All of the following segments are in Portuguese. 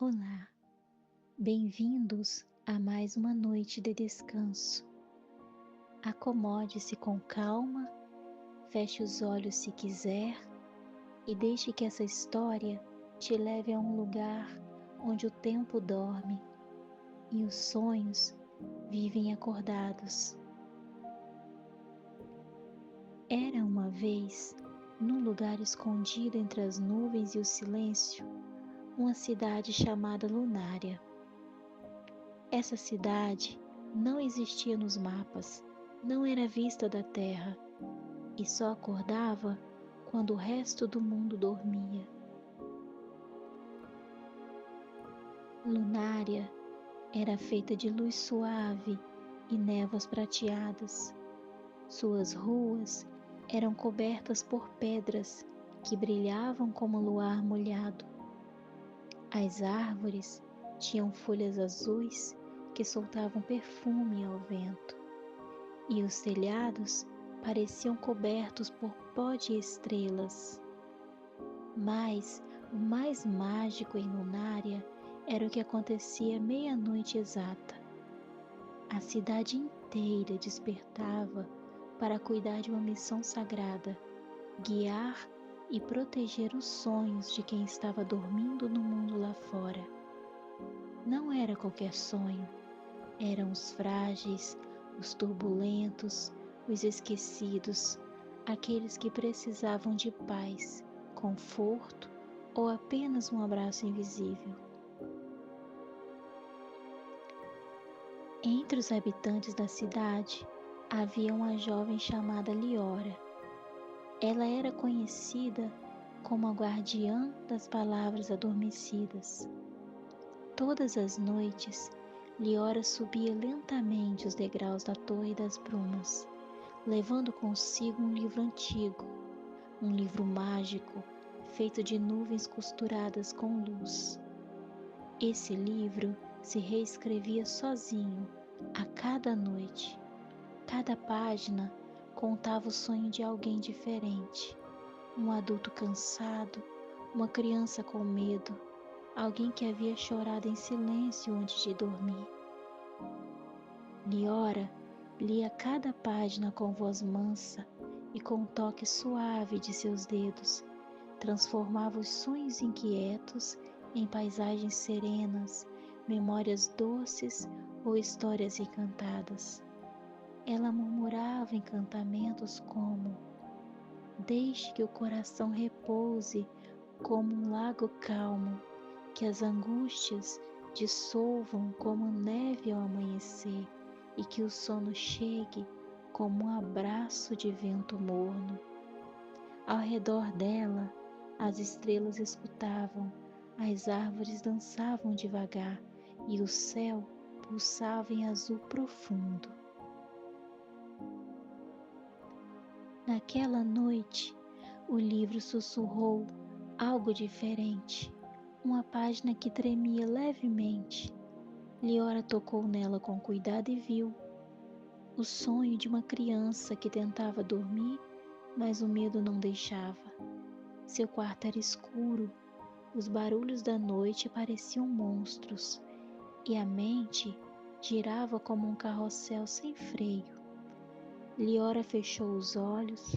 Olá, bem-vindos a mais uma noite de descanso. Acomode-se com calma, feche os olhos se quiser e deixe que essa história te leve a um lugar onde o tempo dorme e os sonhos vivem acordados. Era uma vez, num lugar escondido entre as nuvens e o silêncio, uma cidade chamada Lunária. Essa cidade não existia nos mapas, não era vista da terra e só acordava quando o resto do mundo dormia. Lunária era feita de luz suave e névoas prateadas. Suas ruas eram cobertas por pedras que brilhavam como luar molhado. As árvores tinham folhas azuis que soltavam perfume ao vento, e os telhados pareciam cobertos por pó de estrelas. Mas o mais mágico em Lunária era o que acontecia meia-noite exata. A cidade inteira despertava para cuidar de uma missão sagrada, guiar e proteger os sonhos de quem estava dormindo no mundo lá fora. Não era qualquer sonho, eram os frágeis, os turbulentos, os esquecidos, aqueles que precisavam de paz, conforto ou apenas um abraço invisível. Entre os habitantes da cidade havia uma jovem chamada Liora. Ela era conhecida como a guardiã das palavras adormecidas. Todas as noites, Liora subia lentamente os degraus da Torre das Brumas, levando consigo um livro antigo, um livro mágico, feito de nuvens costuradas com luz. Esse livro se reescrevia sozinho, a cada noite. Cada página contava o sonho de alguém diferente, um adulto cansado, uma criança com medo, alguém que havia chorado em silêncio antes de dormir. Liora lia cada página com voz mansa e com o toque suave de seus dedos, transformava os sonhos inquietos em paisagens serenas, memórias doces ou histórias encantadas. Ela murmurava encantamentos como: deixe que o coração repouse como um lago calmo, que as angústias dissolvam como neve ao amanhecer e que o sono chegue como um abraço de vento morno. Ao redor dela, as estrelas escutavam, as árvores dançavam devagar e o céu pulsava em azul profundo. Naquela noite, o livro sussurrou algo diferente, uma página que tremia levemente. Liora tocou nela com cuidado e viu o sonho de uma criança que tentava dormir, mas o medo não deixava. Seu quarto era escuro, os barulhos da noite pareciam monstros, e a mente girava como um carrossel sem freio. Liora fechou os olhos,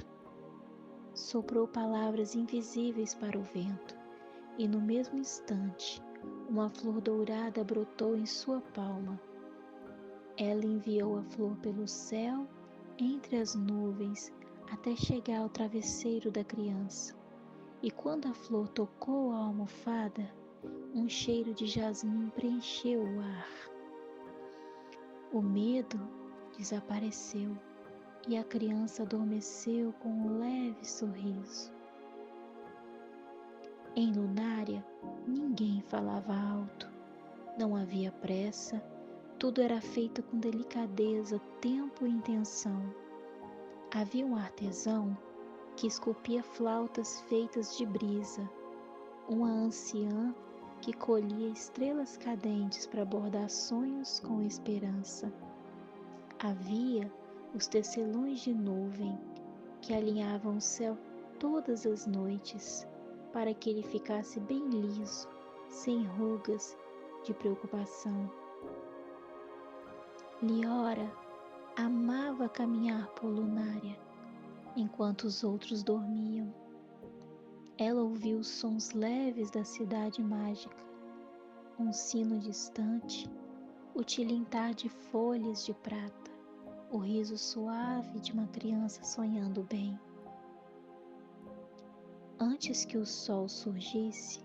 soprou palavras invisíveis para o vento, e no mesmo instante, uma flor dourada brotou em sua palma. Ela enviou a flor pelo céu, entre as nuvens, até chegar ao travesseiro da criança. E quando a flor tocou a almofada, um cheiro de jasmim preencheu o ar. O medo desapareceu e a criança adormeceu com um leve sorriso. Em Lunária, ninguém falava alto, não havia pressa, tudo era feito com delicadeza, tempo e intenção. Havia um artesão que esculpia flautas feitas de brisa, uma anciã que colhia estrelas cadentes para bordar sonhos com esperança. Havia os tecelões de nuvem que alinhavam o céu todas as noites para que ele ficasse bem liso, sem rugas de preocupação. Liora amava caminhar por Lunária enquanto os outros dormiam. Ela ouviu os sons leves da cidade mágica, um sino distante, o tilintar de folhas de prata, o riso suave de uma criança sonhando bem. Antes que o sol surgisse,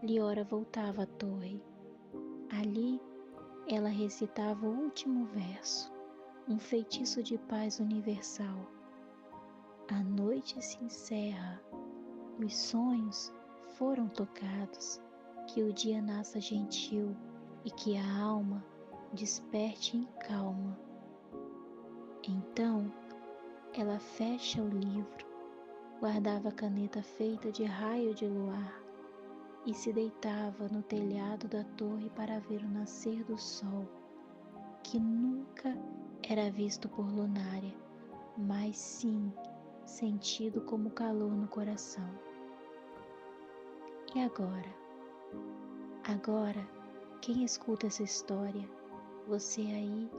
Liora voltava à torre. Ali, ela recitava o último verso, um feitiço de paz universal. A noite se encerra, os sonhos foram tocados, que o dia nasça gentil e que a alma desperte em calma. Então, ela fecha o livro, guardava a caneta feita de raio de luar e se deitava no telhado da torre para ver o nascer do sol, que nunca era visto por Lunária, mas sim sentido como calor no coração. E agora? Agora, quem escuta essa história, você aí,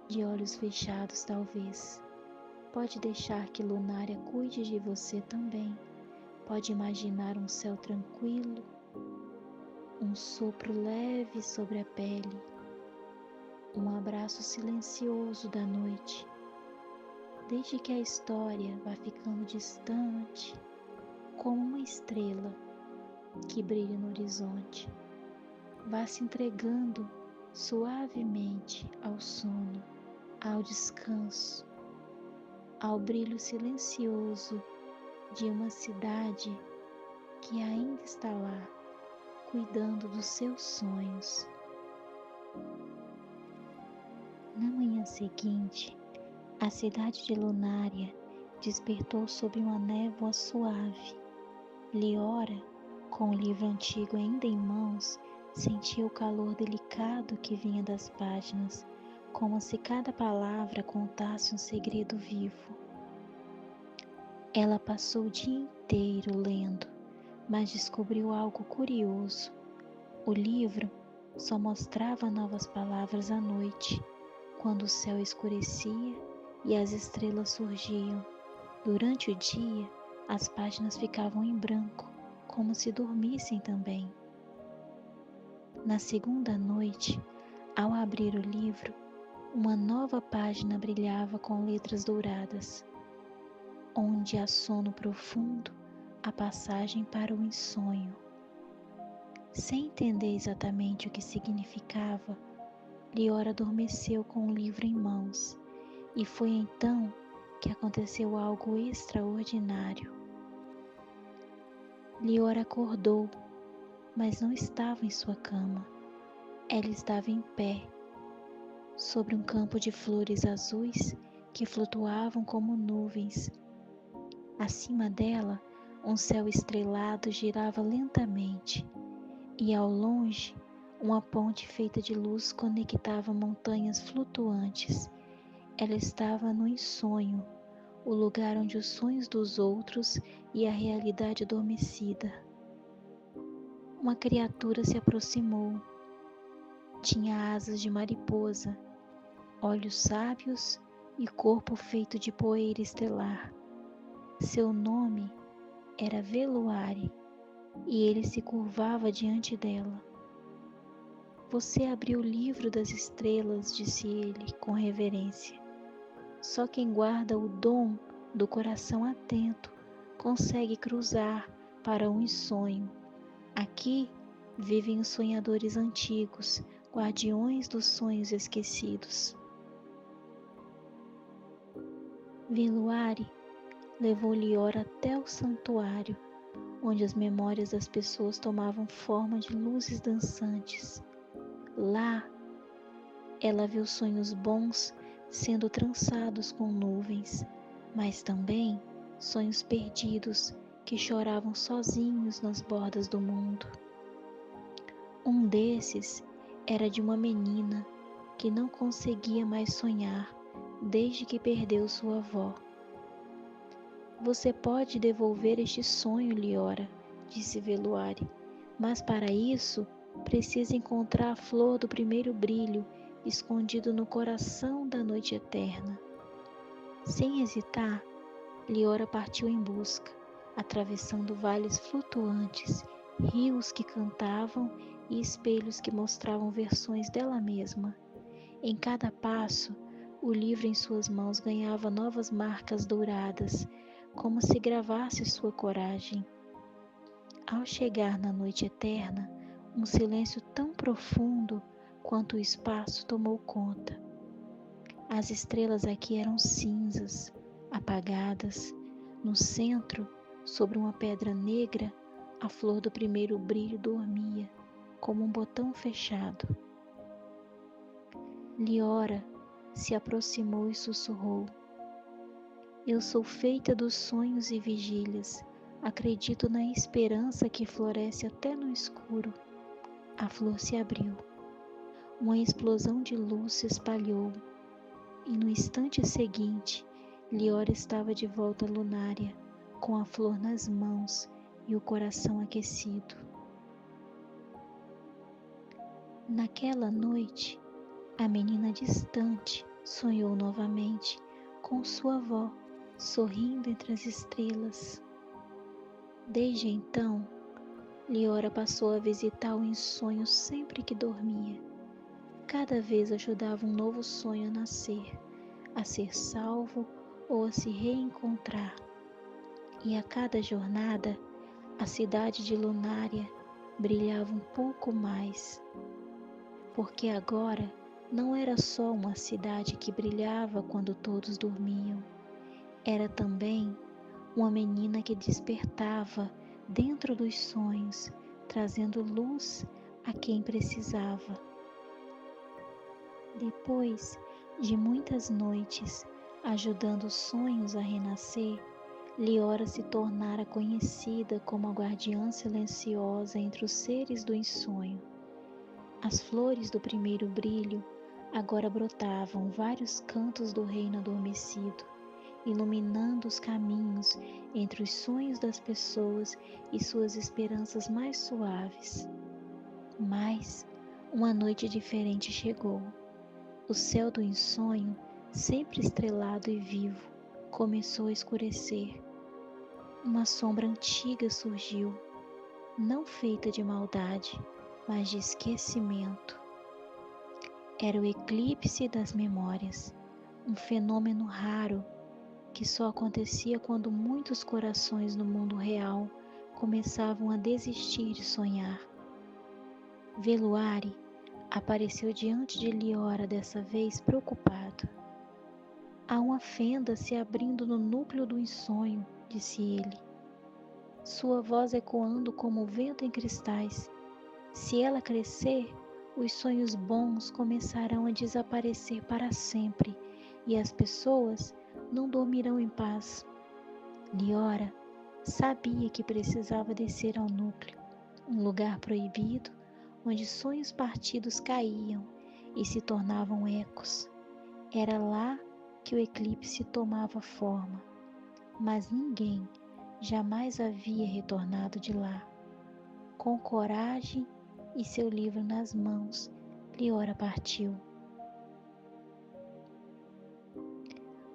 de olhos fechados talvez, pode deixar que Lunária cuide de você também. Pode imaginar um céu tranquilo, um sopro leve sobre a pele, um abraço silencioso da noite. Desde que a história vá ficando distante, como uma estrela que brilha no horizonte, vá se entregando suavemente ao sono, ao descanso, ao brilho silencioso de uma cidade que ainda está lá, cuidando dos seus sonhos. Na manhã seguinte, a cidade de Lunária despertou sob uma névoa suave. Liora, com o livro antigo ainda em mãos, sentia o calor delicado que vinha das páginas, como se cada palavra contasse um segredo vivo. Ela passou o dia inteiro lendo, mas descobriu algo curioso. O livro só mostrava novas palavras à noite, quando o céu escurecia e as estrelas surgiam. Durante o dia, as páginas ficavam em branco, como se dormissem também. Na segunda noite, ao abrir o livro, uma nova página brilhava com letras douradas. Onde há sono profundo, a passagem para o insonho. Sem entender exatamente o que significava, Liora adormeceu com o livro em mãos, e foi então que aconteceu algo extraordinário. Liora acordou, mas não estava em sua cama. Ela estava em pé, sobre um campo de flores azuis que flutuavam como nuvens. Acima dela, um céu estrelado girava lentamente, e ao longe, uma ponte feita de luz conectava montanhas flutuantes. Ela estava no ensonho, o lugar onde os sonhos dos outros e a realidade adormecida. Uma criatura se aproximou. Tinha asas de mariposa, olhos sábios e corpo feito de poeira estelar. Seu nome era Veluari, e ele se curvava diante dela. Você abriu o livro das estrelas, disse ele com reverência. Só quem guarda o dom do coração atento consegue cruzar para um sonho. Aqui vivem os sonhadores antigos, guardiões dos sonhos esquecidos. Veluari levou Liora até o santuário, onde as memórias das pessoas tomavam forma de luzes dançantes. Lá, ela viu sonhos bons sendo trançados com nuvens, mas também sonhos perdidos que choravam sozinhos nas bordas do mundo. Um desses era de uma menina que não conseguia mais sonhar desde que perdeu sua avó. Você pode devolver este sonho, Liora, disse Veluari, mas para isso precisa encontrar a flor do primeiro brilho escondido no coração da noite eterna. Sem hesitar, Liora partiu em busca, atravessando vales flutuantes, rios que cantavam e espelhos que mostravam versões dela mesma. Em cada passo, o livro em suas mãos ganhava novas marcas douradas, como se gravasse sua coragem. Ao chegar na noite eterna, um silêncio tão profundo quanto o espaço tomou conta. As estrelas aqui eram cinzas, apagadas. No centro, sobre uma pedra negra, a flor do primeiro brilho dormia, como um botão fechado. Liora se aproximou e sussurrou: Eu sou feita dos sonhos e vigílias. Acredito na esperança que floresce até no escuro. A flor se abriu. Uma explosão de luz se espalhou. E no instante seguinte, Liora estava de volta à lunária, com a flor nas mãos e o coração aquecido. Naquela noite, a menina distante sonhou novamente com sua avó, sorrindo entre as estrelas. Desde então, Liora passou a visitá-lo em sonhos sempre que dormia. Cada vez ajudava um novo sonho a nascer, a ser salvo ou a se reencontrar. E a cada jornada, a cidade de Lunária brilhava um pouco mais. Porque agora não era só uma cidade que brilhava quando todos dormiam. Era também uma menina que despertava dentro dos sonhos, trazendo luz a quem precisava. Depois de muitas noites ajudando os sonhos a renascer, Liora se tornara conhecida como a guardiã silenciosa entre os seres do ensonho. As flores do primeiro brilho agora brotavam vários cantos do reino adormecido, iluminando os caminhos entre os sonhos das pessoas e suas esperanças mais suaves. Mas uma noite diferente chegou. O céu do ensonho, sempre estrelado e vivo, começou a escurecer. Uma sombra antiga surgiu, não feita de maldade, mas de esquecimento. Era o eclipse das memórias, um fenômeno raro que só acontecia quando muitos corações no mundo real começavam a desistir de sonhar. Veluari apareceu diante de Liora dessa vez preocupado. Há uma fenda se abrindo no núcleo do ensonho, disse ele, sua voz ecoando como o vento em cristais. Se ela crescer, os sonhos bons começarão a desaparecer para sempre e as pessoas não dormirão em paz. Liora sabia que precisava descer ao núcleo, um lugar proibido onde sonhos partidos caíam e se tornavam ecos. Era lá que o eclipse tomava forma, mas ninguém jamais havia retornado de lá. Com coragem e seu livro nas mãos, Liora partiu.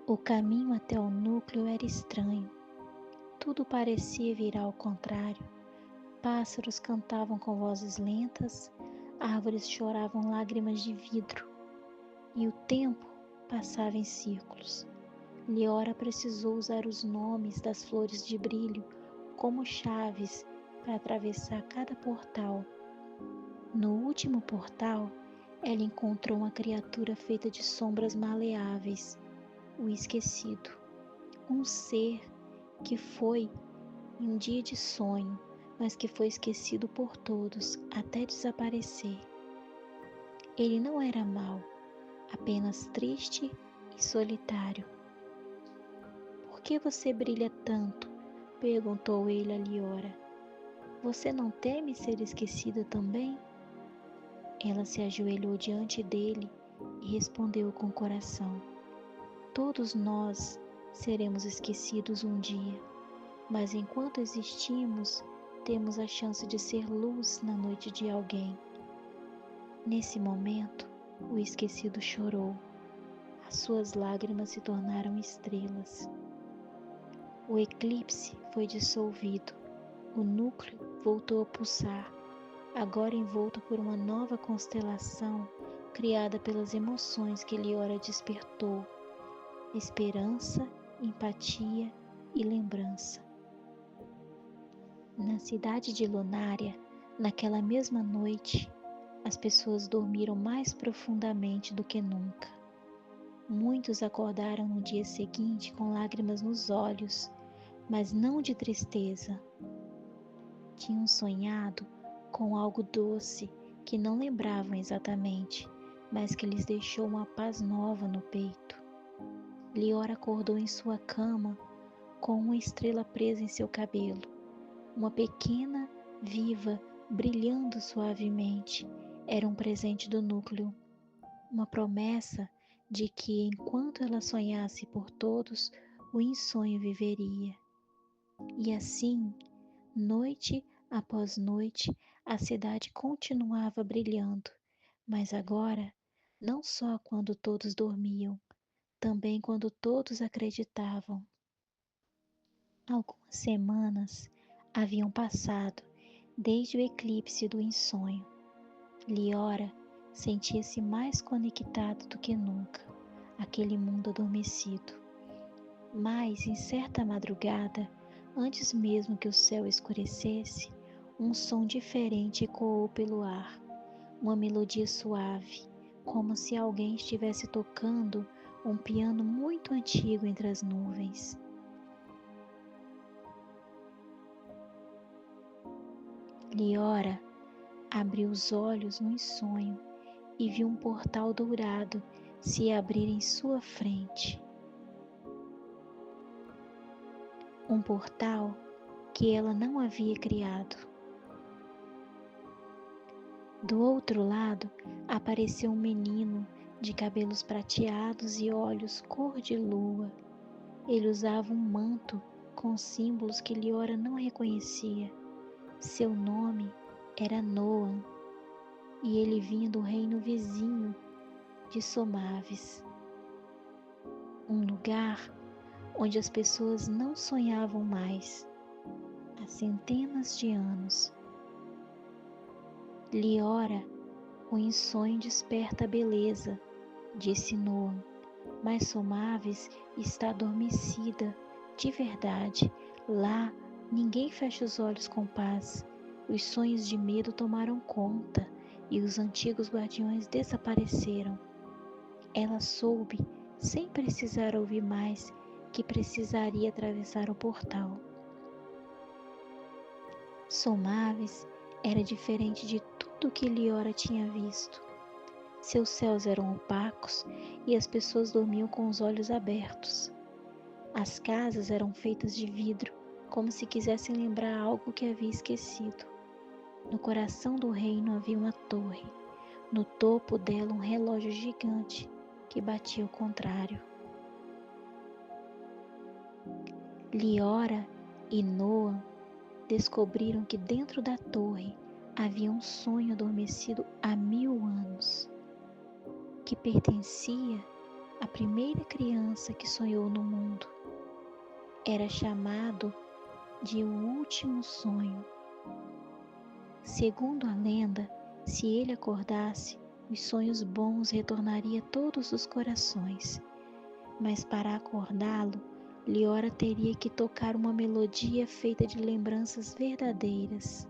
O caminho até o núcleo era estranho. Tudo parecia virar ao contrário. Pássaros cantavam com vozes lentas, árvores choravam lágrimas de vidro, e o tempo passava em círculos. Liora precisou usar os nomes das flores de brilho como chaves para atravessar cada portal. No último portal, ela encontrou uma criatura feita de sombras maleáveis, o esquecido, um ser que foi em um dia de sonho, mas que foi esquecido por todos até desaparecer. Ele não era mau, apenas triste e solitário. Por que você brilha tanto? Perguntou ele a Liora. Você não teme ser esquecida também? Ela se ajoelhou diante dele e respondeu com o coração: Todos nós seremos esquecidos um dia, mas enquanto existimos, temos a chance de ser luz na noite de alguém. Nesse momento, o esquecido chorou. As suas lágrimas se tornaram estrelas. O eclipse foi dissolvido. O núcleo voltou a pulsar, agora envolto por uma nova constelação criada pelas emoções que Liora despertou: esperança, empatia e lembrança. Na cidade de Lunária, naquela mesma noite, as pessoas dormiram mais profundamente do que nunca. Muitos acordaram no dia seguinte com lágrimas nos olhos, mas não de tristeza. Tinham sonhado com algo doce que não lembravam exatamente, mas que lhes deixou uma paz nova no peito. Liora acordou em sua cama com uma estrela presa em seu cabelo, uma pequena, viva, brilhando suavemente. Era um presente do núcleo, uma promessa de que enquanto ela sonhasse por todos, o insonho viveria. E assim, noite após noite, a cidade continuava brilhando, mas agora, não só quando todos dormiam, também quando todos acreditavam. Algumas semanas haviam passado desde o eclipse do insonho. Liora sentia-se mais conectada do que nunca àquele mundo adormecido. Mas, em certa madrugada, antes mesmo que o céu escurecesse, um som diferente ecoou pelo ar, uma melodia suave, como se alguém estivesse tocando um piano muito antigo entre as nuvens. Liora abriu os olhos num sonho e viu um portal dourado se abrir em sua frente. Um portal que ela não havia criado. Do outro lado apareceu um menino de cabelos prateados e olhos cor de lua. Ele usava um manto com símbolos que Liora não reconhecia. Seu nome era Noan e ele vinha do reino vizinho de Somaves, um lugar onde as pessoas não sonhavam mais há centenas de anos. Liora, o insonho desperta a beleza, disse Noan, mas Somaves está adormecida, de verdade. Lá, ninguém fecha os olhos com paz. Os sonhos de medo tomaram conta e os antigos guardiões desapareceram. Ela soube, sem precisar ouvir mais, que precisaria atravessar o portal. Somaves era diferente de tudo que Liora tinha visto. Seus céus eram opacos e as pessoas dormiam com os olhos abertos. As casas eram feitas de vidro, como se quisessem lembrar algo que havia esquecido. No coração do reino havia uma torre, no topo dela um relógio gigante que batia o contrário. Liora e Noan descobriram que dentro da torre havia um sonho adormecido há 1000 anos, que pertencia à primeira criança que sonhou no mundo. Era chamado de O Último Sonho. Segundo a lenda, se ele acordasse, os sonhos bons retornariam a todos os corações. Mas para acordá-lo, Liora teria que tocar uma melodia feita de lembranças verdadeiras.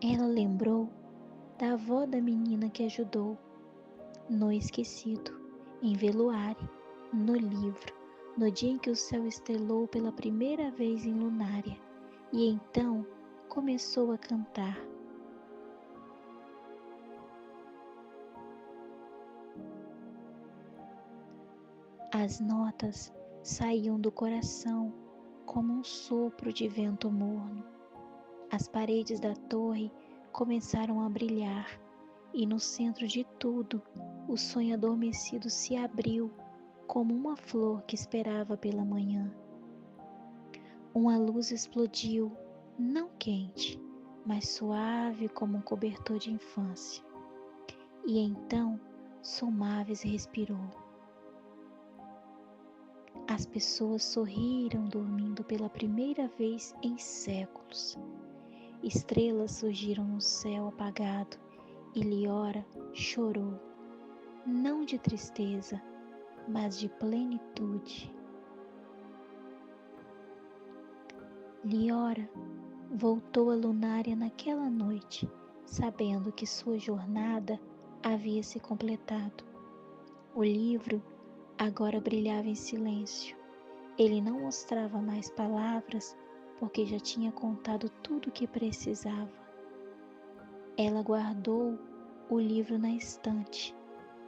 Ela lembrou da avó da menina que ajudou, no esquecido, em Veluária, no livro, no dia em que o céu estrelou pela primeira vez em Lunária, e então começou a cantar. As notas saíam do coração como um sopro de vento morno. As paredes da torre começaram a brilhar e no centro de tudo o sonho adormecido se abriu como uma flor que esperava pela manhã. Uma luz explodiu, não quente, mas suave como um cobertor de infância. E então Somaves respirou. As pessoas sorriram dormindo pela primeira vez em séculos. Estrelas surgiram no céu apagado e Liora chorou, não de tristeza, mas de plenitude. Liora voltou a Lunária naquela noite, sabendo que sua jornada havia se completado. O livro agora brilhava em silêncio. Ele não mostrava mais palavras, porque já tinha contado tudo o que precisava. Ela guardou o livro na estante,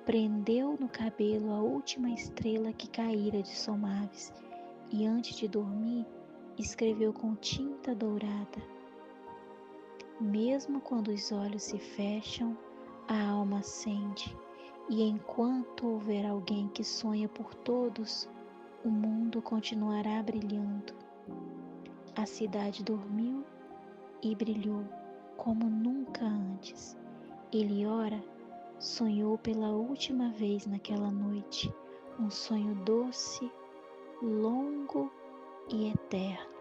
prendeu no cabelo a última estrela que caíra de Somaves e, antes de dormir, escreveu com tinta dourada: mesmo quando os olhos se fecham, a alma acende, e enquanto houver alguém que sonha por todos, o mundo continuará brilhando. A cidade dormiu e brilhou como nunca antes. Eliora sonhou pela última vez naquela noite, um sonho doce, longo e eterno,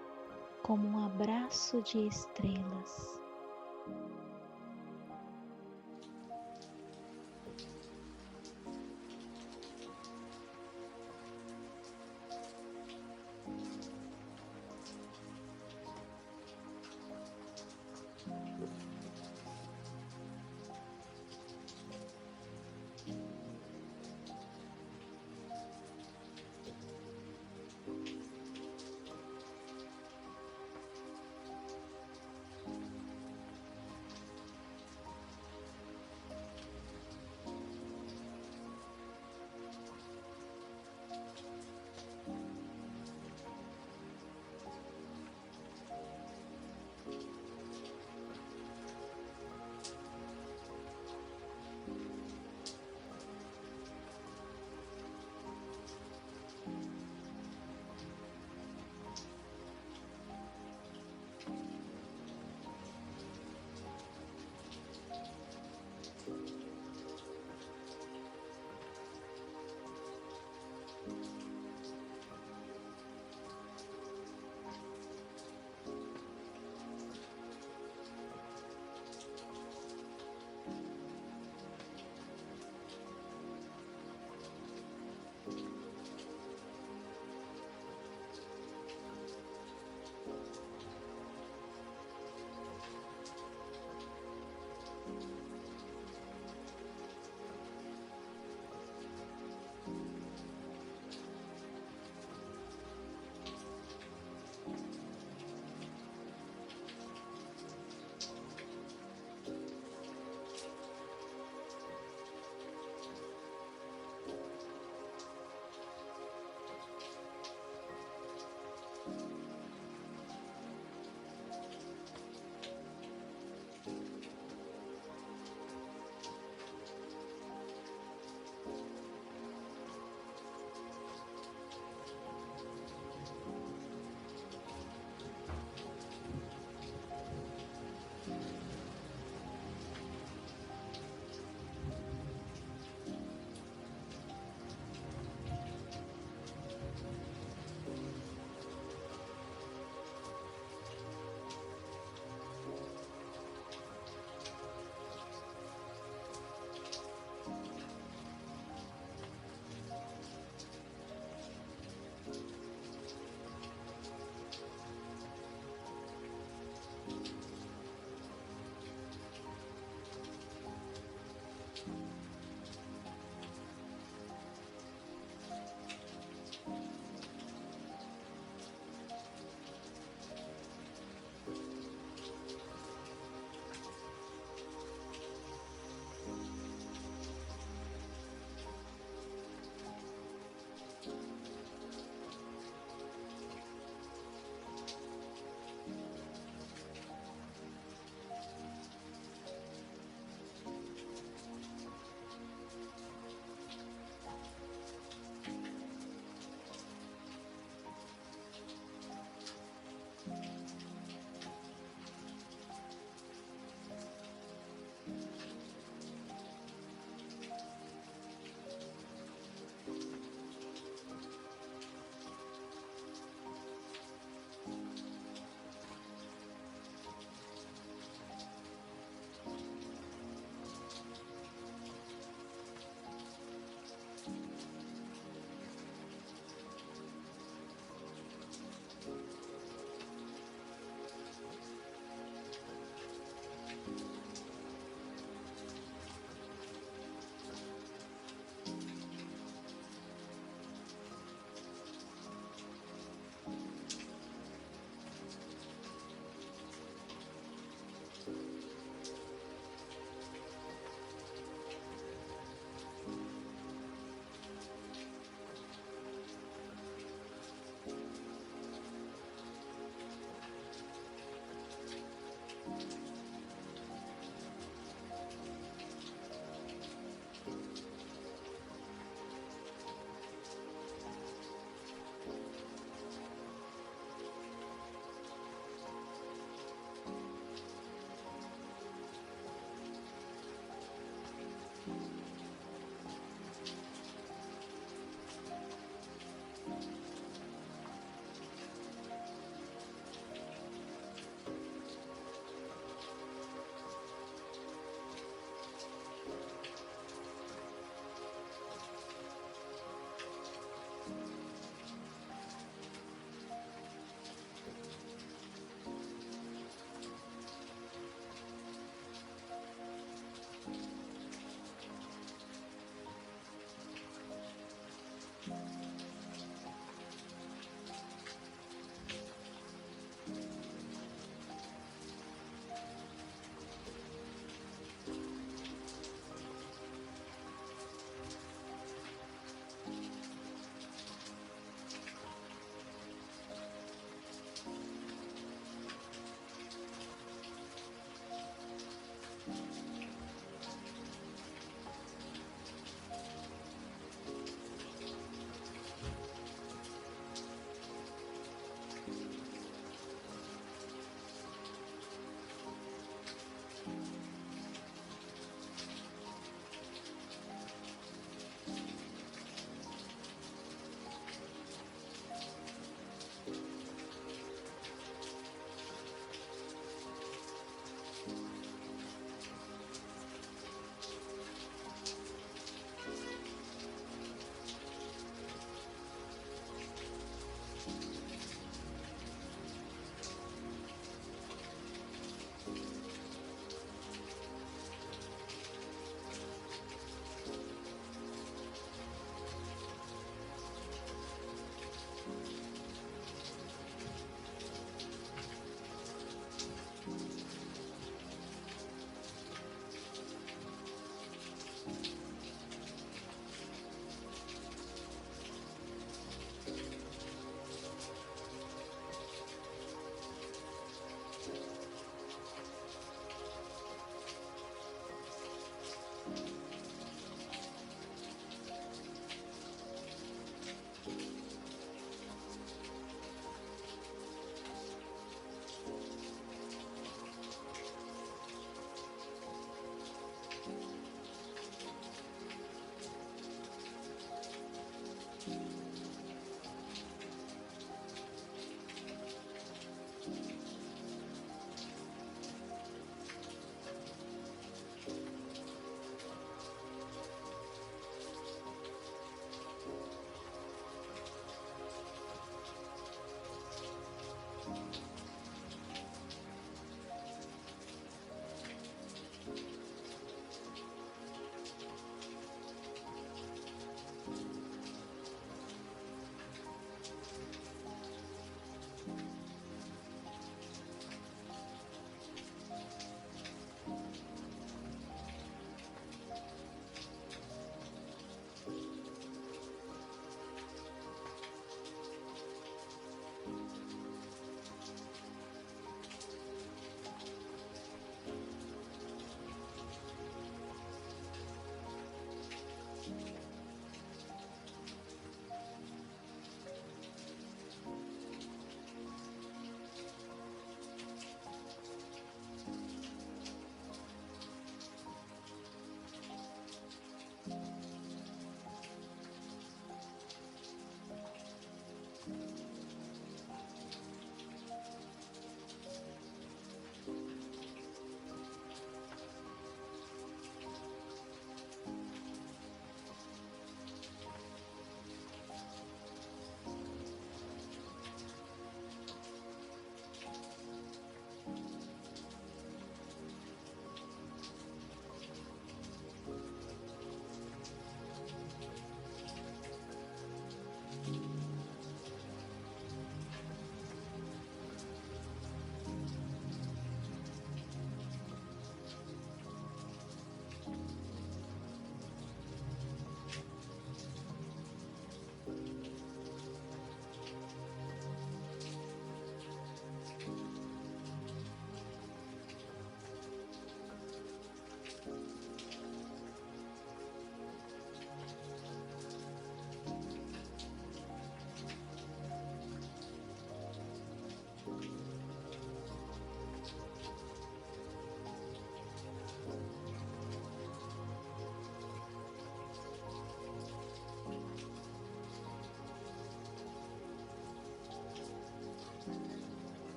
como um abraço de estrelas.